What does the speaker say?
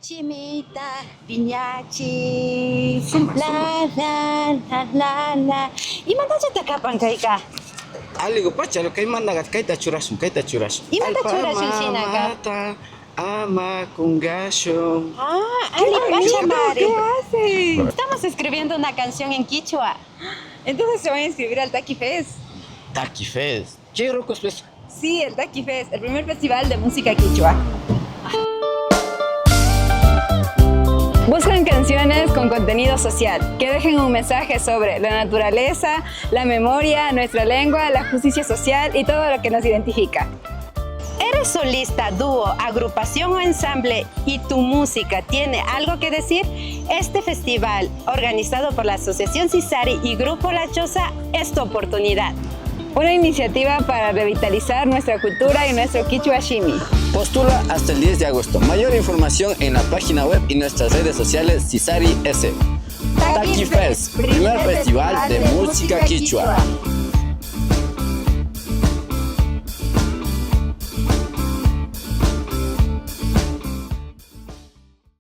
Chimita, piñachi, la la la la la. Imanta chutakapan kayka. Algo pacha, lo que hay manda kaita churashum. Imanta churashum shinaka. Mata, ama con gallo. Ali Pachamare. ¿Qué hacen? Estamos escribiendo una canción en quichua. Entonces se van a inscribir al Taki Fest. Taki Fest. ¿Qué rocos pues? Sí, el Taki Fest, el primer festival de música quichua. Buscan canciones con contenido social, que dejen un mensaje sobre la naturaleza, la memoria, nuestra lengua, la justicia social y todo lo que nos identifica. ¿Eres solista, dúo, agrupación o ensamble y tu música tiene algo que decir? Este festival, organizado por la Asociación Cisari y Grupo La Choza, es tu oportunidad. Una iniciativa para revitalizar nuestra cultura y nuestro quichua shimi. Postula hasta el 10 de agosto. Mayor información en la página web y nuestras redes sociales Cisari S. Taki Fest, primer festival de música quichua.